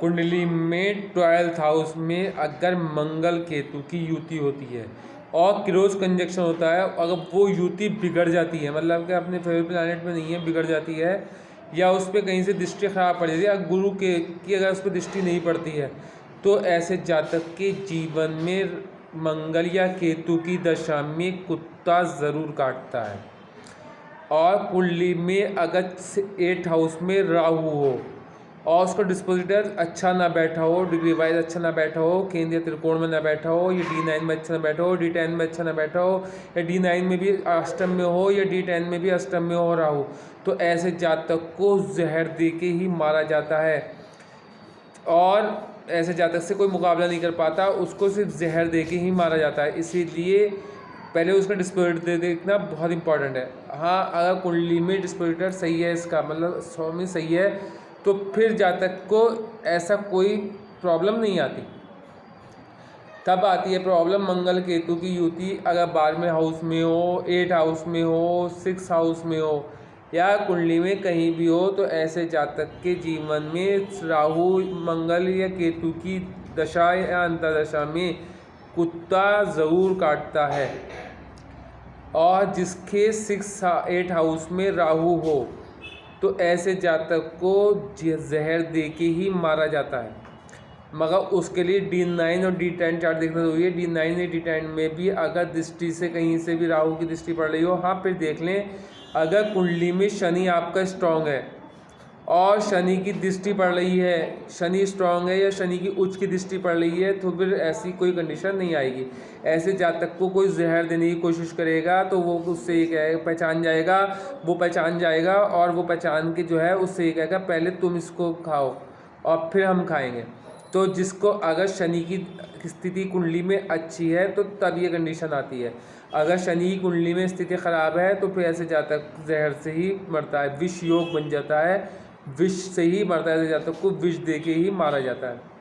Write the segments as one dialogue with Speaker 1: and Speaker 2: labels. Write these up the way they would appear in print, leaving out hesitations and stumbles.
Speaker 1: कुंडली में 12th house में अगर मंगल केतु की युति होती है और क्रॉस कंजक्शन होता है, अगर वो युति बिगड़ जाती है, मतलब कि अपने फेवरेट प्लैनेट में नहीं है, बिगड़ जाती है, या उस पर कहीं से दृष्टि खराब पड़ जाती है, या गुरु के की अगर उस पर दृष्टि नहीं पड़ती है, तो ऐसे जातक के जीवन में मंगल या केतु की दशा में कुत्ता ज़रूर काटता है। और कुंडली में अगर 8th हाउस में राहु हो और उसका डिस्पोजिटर अच्छा ना बैठा हो, डिग्री वाइज अच्छा ना बैठा हो, केंद्रीय त्रिकोण में ना बैठा हो, या D9 में अच्छा ना बैठा हो, D10 में अच्छा ना बैठा हो, या D9 में भी अष्टम में हो, या D10 में भी अष्टम में हो राहु, तो ऐसे जातक को जहर दे के ही मारा जाता है। और ऐसे जातक से कोई मुकाबला नहीं कर पाता, उसको सिर्फ जहर दे के ही मारा जाता है। इसीलिए पहले उसका डिस्पोजिटर देखना बहुत इंपॉर्टेंट है। हाँ, अगर कुंडली में डिस्पोजिटर सही है, इसका मतलब 100 में सही है, तो फिर जातक को ऐसा कोई प्रॉब्लम नहीं आती। तब आती है प्रॉब्लम मंगल केतु की युति अगर 12वें हाउस में हो, 8th हाउस में हो, 6th हाउस में हो, या कुंडली में कहीं भी हो, तो ऐसे जातक के जीवन में राहु, मंगल या केतु की दशा या अंतर्दशा में कुत्ता ज़रूर काटता है। और जिसके 8th हाउस में राहु हो, तो ऐसे जातक को जहर दे के ही मारा जाता है। मगर उसके लिए D9 और D10 चार्ट देखना जरूरी है। D9 या D10 में भी अगर दृष्टि से कहीं से भी राहु की दृष्टि पड़ रही हो, हाँ, फिर देख लें। अगर कुंडली में शनि आपका स्ट्रांग है और शनि की दृष्टि पड़ रही है, शनि स्ट्रांग है या शनि की उच्च की दृष्टि पड़ रही है, तो फिर ऐसी कोई कंडीशन नहीं आएगी। ऐसे जातक को कोई जहर देने की कोशिश करेगा तो वो उससे ये कहेगा, पहचान जाएगा और वो पहचान के जो है उससे ये कहेगा पहले तुम इसको खाओ और फिर हम खाएंगे। तो जिसको अगर शनि की स्थिति कुंडली में अच्छी है तो तब ये कंडीशन आती है। अगर शनि की कुंडली में स्थिति खराब है तो फिर ऐसे जातक जहर से ही मरता है, विष योग बन जाता है, विष से ही मरता है। ऐसे जातक को विष दे के ही मारा जाता है।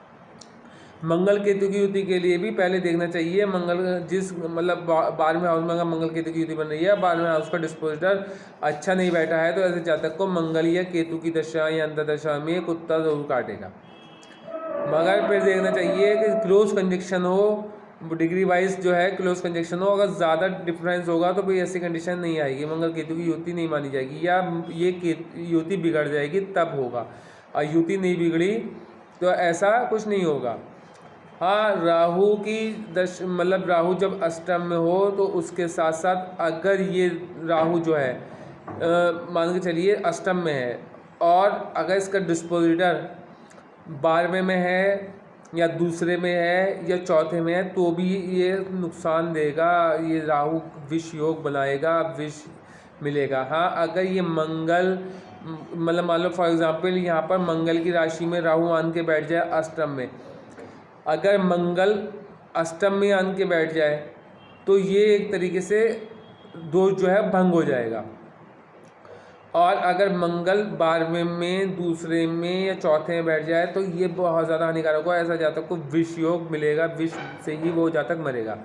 Speaker 1: मंगल केतु की युति के लिए भी पहले देखना चाहिए मंगल जिस मतलब 12वें हाउस में अगर मंगल केतु की युति बन रही है, 12वें हाउस का डिस्पोजिटर अच्छा नहीं बैठा है, तो ऐसे जातक को मंगल या केतु की दशा या अंतर्दशा में कुत्ता जरूर काटेगा। मगर फिर देखना चाहिए कि क्लोज कंजक्शन हो, डिग्री वाइज जो है क्लोज कंजक्शन हो। अगर ज़्यादा डिफरेंस होगा तो कोई ऐसी कंडीशन नहीं आएगी, मंगल केतु की युति नहीं मानी जाएगी, या ये युति बिगड़ जाएगी तब होगा। और युति नहीं बिगड़ी तो ऐसा कुछ नहीं होगा। हाँ, राहु की मतलब राहु जब अष्टम में हो तो उसके साथ साथ अगर ये राहु जो है मान के चलिए अष्टम में है और अगर इसका डिस्पोजिटर 12वें में है या दूसरे में है या चौथे में है, तो भी ये नुकसान देगा। ये राहु विष योग बनाएगा, विष मिलेगा। हाँ, अगर ये मंगल मतलब मान लो फॉर एग्जांपल यहाँ पर मंगल की राशि में राहु आन के बैठ जाए अष्टम में, अगर मंगल अष्टम में आन के बैठ जाए तो ये एक तरीके से दोष जो है भंग हो जाएगा। और अगर मंगल 12वें में, दूसरे में या चौथे में बैठ जाए तो ये बहुत ज़्यादा हानिकारक हो। ऐसा जातक को विष योग मिलेगा, विष से ही वो जातक मरेगा।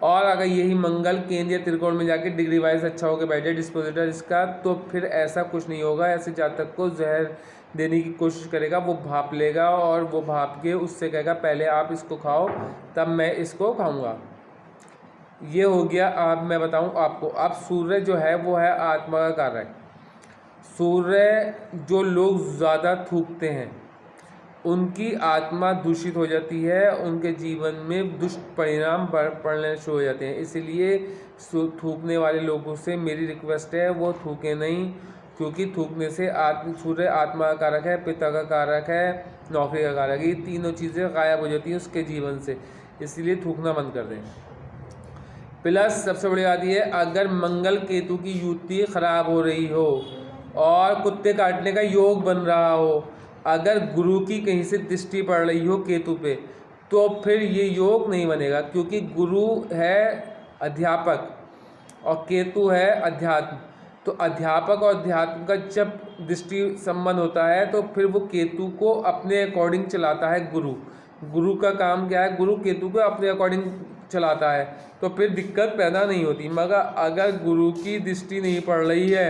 Speaker 1: और अगर यही मंगल केंद्रीय त्रिकोण में जाके डिग्री वाइज अच्छा होकर बैठ जाए डिस्पोजिटर इसका, तो फिर ऐसा कुछ नहीं होगा। ऐसे जातक को जहर देने की कोशिश करेगा, वो भाप लेगा और वो भाप के उससे कहेगा पहले आप इसको खाओ तब मैं इसको खाऊंगा। ये हो गया। अब मैं बताऊं आपको, अब सूर्य जो है वो है आत्मा का कारक। सूर्य जो लोग ज़्यादा थूकते हैं उनकी आत्मा दूषित हो जाती है, उनके जीवन में दुष्ट परिणाम पड़ने शुरू हो जाते हैं। इसीलिए थूकने वाले लोगों से मेरी रिक्वेस्ट है वो थूके नहीं, क्योंकि थूकने से सूर्य आत्मा का कारक है, पिता का कारक है, नौकरी का कारक है, ये तीनों चीज़ें गायब हो जाती हैं उसके जीवन से। इसलिए थूकना बंद कर दें। प्लस सबसे बड़ी बात यह है, अगर मंगल केतु की युति खराब हो रही हो और कुत्ते काटने का योग बन रहा हो, अगर गुरु की कहीं से दृष्टि पड़ रही हो केतु पे, तो फिर ये योग नहीं बनेगा, क्योंकि गुरु है अध्यापक और केतु है अध्यात्म। तो अध्यापक और अध्यात्म का जब दृष्टि संबंध होता है तो फिर वो केतु को अपने अकॉर्डिंग चलाता है। गुरु का काम क्या है, गुरु केतु को अपने अकॉर्डिंग चलाता है, तो फिर दिक्कत पैदा नहीं होती। मगर अगर गुरु की दृष्टि नहीं पड़ रही है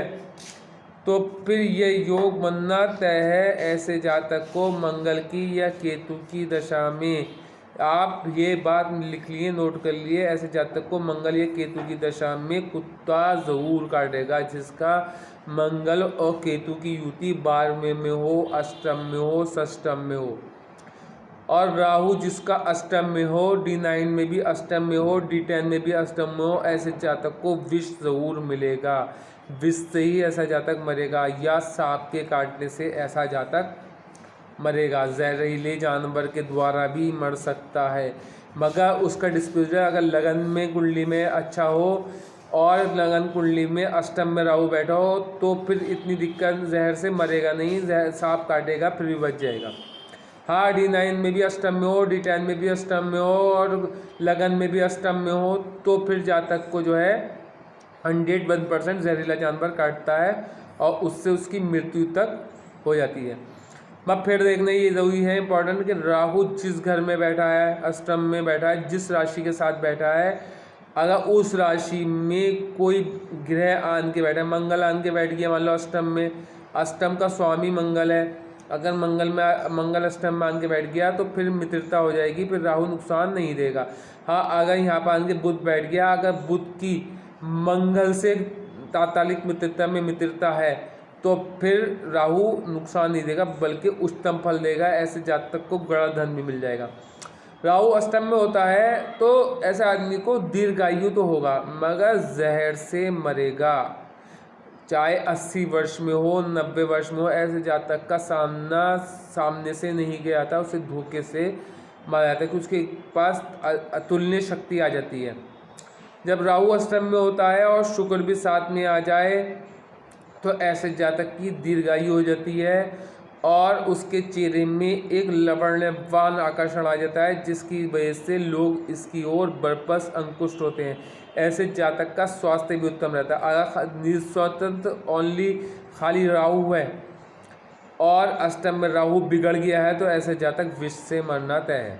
Speaker 1: तो फिर ये योग बनना तय है ऐसे जातक को मंगल की या केतु की दशा में। आप ये बात लिख लिए, नोट कर लिए, ऐसे जातक को मंगल या केतु की दशा में कुत्ता ज़रूर काटेगा जिसका मंगल और केतु की युति 12वें में हो, अष्टम में हो, षष्टम में हो। और राहु जिसका अष्टम में हो, D9 में भी अष्टम में हो, D10 में भी अष्टम में हो, ऐसे जातक को विष ज़रूर मिलेगा। विष से ही ऐसा जातक मरेगा या सांप के काटने से ऐसा जातक मरेगा। जहरीले जानवर के द्वारा भी मर सकता है, मगर उसका डिस्पोजल अगर लगन में कुंडली में अच्छा हो और लगन कुंडली में अष्टम में राहु बैठा हो तो फिर इतनी दिक्कत, जहर से मरेगा नहीं, जहर सांप काटेगा फिर भी बच जाएगा। हाँ, D9 में भी अष्टम में हो, D10 में भी अष्टम में हो और लगन में भी अष्टम में हो तो फिर जातक को जो है 101% जहरीला जानवर काटता है और उससे उसकी मृत्यु तक हो जाती है। अब फिर देखना ये ज़रूरी है इंपॉर्टेंट कि राहु जिस घर में बैठा है, अष्टम में बैठा है, जिस राशि के साथ बैठा है, अगर उस राशि में कोई ग्रह आन के बैठा है, मंगल आन के बैठ गया मान लो अष्टम में, अष्टम का स्वामी मंगल है, अगर मंगल अष्टम में आन के बैठ गया तो फिर मित्रता हो जाएगी, फिर राहु नुकसान नहीं देगा। हाँ, अगर यहाँ पर आन के बुध बैठ गया, अगर बुध की मंगल से तात्कालिक मित्रता में मित्रता है तो फिर राहु नुकसान नहीं देगा बल्कि उच्चतम फल देगा। ऐसे जातक को गड़ा धन भी मिल जाएगा। राहु अष्टम में होता है तो ऐसे आदमी को दीर्घायु तो होगा मगर जहर से मरेगा, चाहे 80 वर्ष में हो, 90 वर्ष में हो। ऐसे जातक का सामने से नहीं गया था, उसे धोखे से मारा जाता है कि उसके पास अतुलनीय शक्ति आ जाती है। जब राहु अष्टम में होता है और शुक्र भी साथ में आ जाए तो ऐसे जातक की दीर्घायु हो जाती है और उसके चेहरे में एक लवण्यवान आकर्षण आ जाता है जिसकी वजह से लोग इसकी ओर बरपस अंकुष्ट होते हैं। ऐसे जातक का स्वास्थ्य भी उत्तम रहता है। अगर निस्वतंत्र ओनली खाली राहु है और अष्टम में राहु बिगड़ गया है तो ऐसे जातक विष से मरना तय है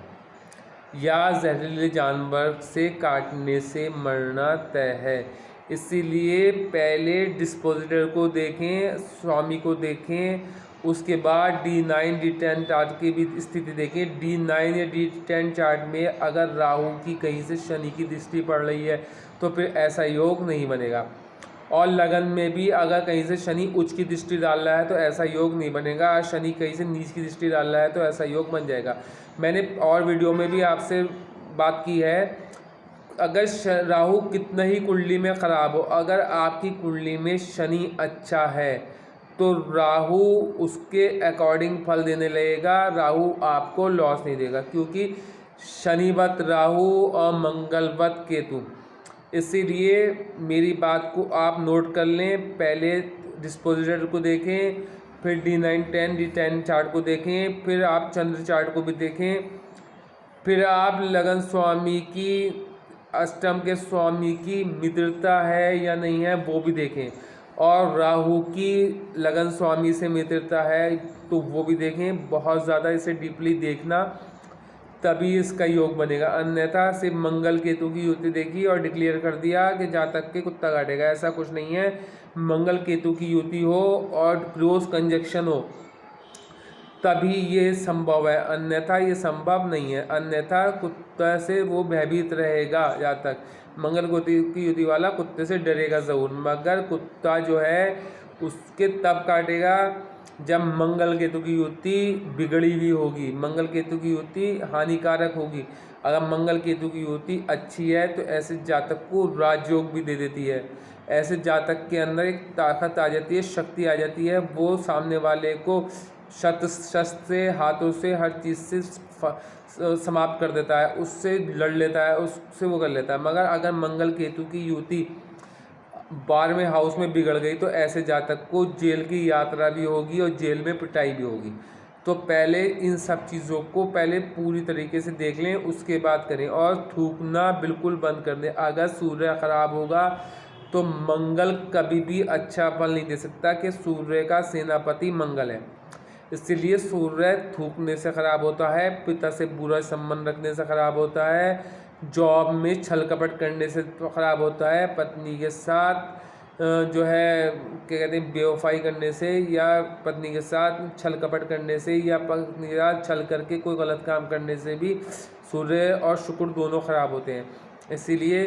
Speaker 1: या जहरीले जानवर से काटने से मरना तय है। इसीलिए पहले डिस्पोजिटर को देखें, स्वामी को देखें, उसके बाद D9 D10 चार्ट की भी स्थिति देखें। D9 या D10 चार्ट में अगर राहु की कहीं से शनि की दृष्टि पड़ रही है तो फिर ऐसा योग नहीं बनेगा। और लगन में भी अगर कहीं से शनि उच्च की दृष्टि डाल रहा है तो ऐसा योग नहीं बनेगा। शनि कहीं से नीच की दृष्टि डाल रहा है तो ऐसा योग बन जाएगा। मैंने और वीडियो में भी आपसे बात की है, अगर राहु कितना ही कुंडली में ख़राब हो, अगर आपकी कुंडली में शनि अच्छा है तो राहु उसके अकॉर्डिंग फल देने लगेगा। राहु आपको लॉस नहीं देगा क्योंकि शनिवत राहु और मंगलवत केतु। इसीलिए मेरी बात को आप नोट कर लें। पहले डिस्पोजिटर को देखें, फिर D9 10 D10 चार्ट को देखें, फिर आप चंद्र चार्ट को भी देखें, फिर आप लगन स्वामी की, अष्टम के स्वामी की मित्रता है या नहीं है वो भी देखें, और राहु की लगन स्वामी से मित्रता है तो वो भी देखें। बहुत ज़्यादा इसे डीपली देखना तभी इसका योग बनेगा, अन्यथा सिर्फ मंगल केतु की युति देखी और डिक्लेयर कर दिया कि जातक के कुत्ता काटेगा। ऐसा कुछ नहीं है। मंगल केतु की युति हो और क्लोज कंजक्शन हो तभी ये संभव है, अन्यथा ये संभव नहीं है। अन्यथा कुत्ते से वो भयभीत रहेगा जातक। मंगल की युति वाला कुत्ते से डरेगा ज़रूर, मगर कुत्ता जो है उसके तब काटेगा जब मंगल केतु की युति बिगड़ी हुई होगी, मंगल केतु की युति हानिकारक होगी। अगर मंगल केतु की युति अच्छी है तो ऐसे जातक को राजयोग भी दे देती है। ऐसे जातक के अंदर एक ताकत आ जाती है, शक्ति आ जाती है, वो सामने वाले को शस्त्र से, हाथों से, हर चीज़ से समाप्त कर देता है, उससे लड़ लेता है, उससे वो कर लेता है। मगर अगर मंगल केतु की युति 12वें हाउस में बिगड़ गई तो ऐसे जातक को जेल की यात्रा भी होगी और जेल में पिटाई भी होगी। तो पहले इन सब चीज़ों को पहले पूरी तरीके से देख लें, उसके बाद करें। और थूकना बिल्कुल बंद कर दें। अगर सूर्य खराब होगा तो मंगल कभी भी अच्छा फल नहीं दे सकता कि सूर्य का सेनापति मंगल है। इसलिए सूर्य थूकने से ख़राब होता है, पिता से बुरा संबंध रखने से ख़राब होता है, जॉब में छल कपट करने से ख़राब होता है, पत्नी के साथ जो है क्या कहते हैं बेवफाई करने से, या पत्नी के साथ छल कपट करने से, या पत्नी के साथ छल करके कोई गलत काम करने से भी सूर्य और शुक्र दोनों ख़राब होते हैं। इसीलिए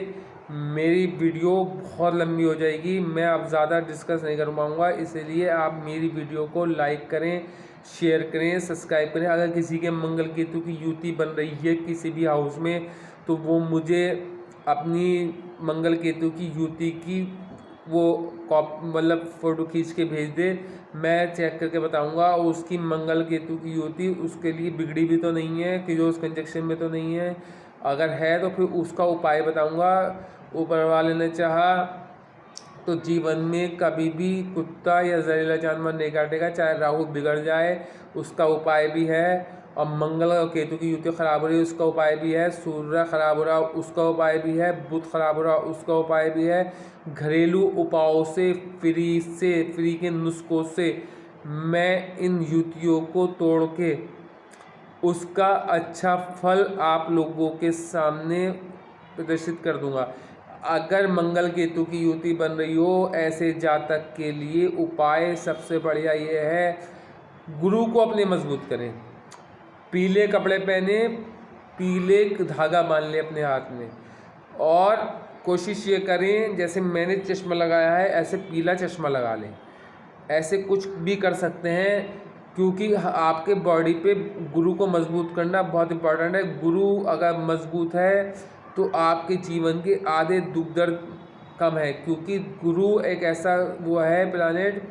Speaker 1: मेरी वीडियो बहुत लंबी हो जाएगी, मैं अब ज़्यादा डिस्कस नहीं कर पाऊँगा। इसीलिए आप मेरी वीडियो को लाइक करें, शेयर करें, सब्सक्राइब करें। अगर किसी के मंगल केतु की युति बन रही है किसी भी हाउस में, तो वो मुझे अपनी मंगल केतु की युति की वो मतलब फ़ोटो खींच के भेज दे, मैं चेक करके बताऊंगा उसकी मंगल केतु की युति उसके लिए बिगड़ी भी तो नहीं है, क्रोस कंजक्शन में तो नहीं है। अगर है तो फिर उसका उपाय बताऊंगा। ऊपर वाले ने चाहा तो जीवन में कभी भी कुत्ता या जहरीला जानवर नहीं काटेगा, चाहे राहु बिगड़ जाए उसका उपाय भी है। और मंगल और केतु की युति खराब हो रही है उसका उपाय भी है। सूर्य खराब हो रहा उसका उपाय भी है। बुध खराब हो रहा उसका उपाय भी है। घरेलू उपायों से फ्री के नुस्खों से मैं इन युतियों को तोड़ के उसका अच्छा फल आप लोगों के सामने प्रदर्शित कर दूंगा। अगर मंगल केतु की युति बन रही हो ऐसे जातक के लिए उपाय सबसे बढ़िया ये है, गुरु को अपने मजबूत करें, पीले कपड़े पहने, पीले धागा बांध ले अपने हाथ में, और कोशिश ये करें जैसे मैंने चश्मा लगाया है ऐसे पीला चश्मा लगा लें। ऐसे कुछ भी कर सकते हैं, क्योंकि आपके बॉडी पे गुरु को मजबूत करना बहुत इम्पोर्टेंट है। गुरु अगर मजबूत है तो आपके जीवन के आधे दुख दर्द कम है, क्योंकि गुरु एक ऐसा वो है प्लैनेट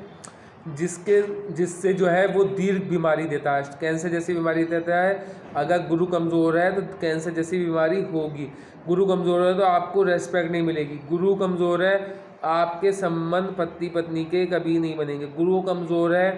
Speaker 1: जिससे जो है वो दीर्घ बीमारी देता है, कैंसर जैसी बीमारी देता है। अगर गुरु कमज़ोर है तो कैंसर जैसी बीमारी होगी। गुरु कमज़ोर है तो आपको रेस्पेक्ट नहीं मिलेगी। गुरु कमज़ोर है आपके संबंध पति पत्नी के कभी नहीं बनेंगे। गुरु कमज़ोर है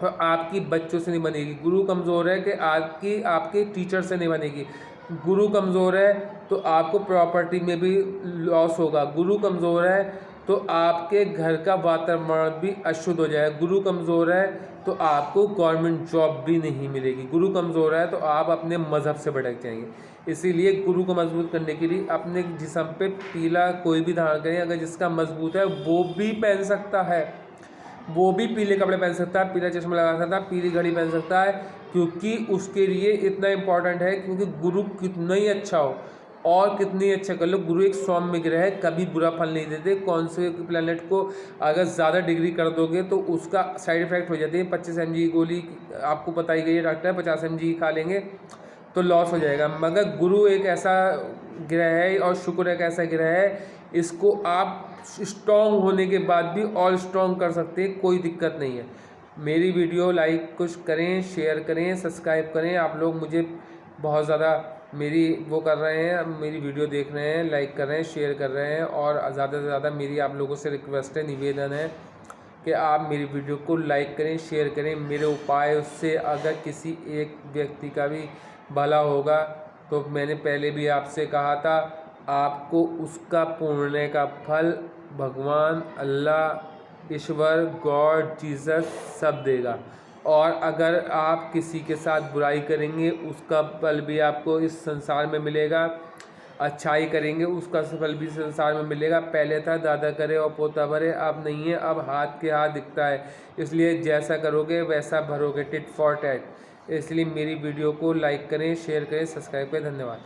Speaker 1: तो आपकी बच्चों से नहीं बनेगी। गुरु कमज़ोर है कि आपके टीचर से नहीं बनेगी। गुरु कमज़ोर है तो आपको प्रॉपर्टी में भी लॉस होगा। गुरु कमज़ोर है तो आपके घर का वातावरण भी अशुद्ध हो जाएगा। गुरु कमज़ोर है तो आपको गवर्नमेंट जॉब भी नहीं मिलेगी। गुरु कमज़ोर है तो आप अपने मज़हब से भटक जाएंगे। इसीलिए गुरु को मजबूत करने के लिए अपने जिस्म पे पीला कोई भी धारण करें। अगर जिसका मजबूत है वो भी पहन सकता है, वो भी पीले कपड़े पहन सकता है, पीला चश्मा लगा सकता है, पीली घड़ी पहन सकता है, क्योंकि उसके लिए इतना इम्पॉर्टेंट है। क्योंकि गुरु कितना ही अच्छा हो और कितनी अच्छा कर लो, गुरु एक सौम्य ग्रह है, कभी बुरा फल नहीं देते। कौन से प्लैनेट को अगर ज़्यादा डिग्री कर दोगे तो उसका साइड इफेक्ट हो जाते हैं। 25 mg की गोली आपको बताई गई है डॉक्टर, 50 mg खा लेंगे तो लॉस हो जाएगा। मगर गुरु एक ऐसा ग्रह है और शुक्र एक ऐसा ग्रह है, इसको आप स्ट्रॉन्ग होने के बाद भी और स्ट्रॉन्ग कर सकते हैं, कोई दिक्कत नहीं है। मेरी वीडियो लाइक कुछ करें, शेयर करें, सब्सक्राइब करें। आप लोग मुझे बहुत ज़्यादा मेरी वो कर रहे हैं, मेरी वीडियो देख रहे हैं, लाइक कर रहे हैं, शेयर कर रहे हैं, और ज़्यादा से ज़्यादा मेरी आप लोगों से रिक्वेस्ट है, निवेदन है कि आप मेरी वीडियो को लाइक करें, शेयर करें। मेरे उपाय उससे अगर किसी एक व्यक्ति का भी भला होगा तो मैंने पहले भी आपसे कहा था, आपको उसका पुण्य का फल भगवान, अल्लाह, ईश्वर, गॉड, जीसस सब देगा। और अगर आप किसी के साथ बुराई करेंगे उसका फल भी आपको इस संसार में मिलेगा। अच्छाई करेंगे उसका फल भी संसार में मिलेगा। पहले था दादा करे और पोता भरे, अब नहीं है, अब हाथ के हाथ दिखता है। इसलिए जैसा करोगे वैसा भरोगे, टिट फॉर टैट। इसलिए मेरी वीडियो को लाइक करें, शेयर करें, सब्सक्राइब करें। धन्यवाद।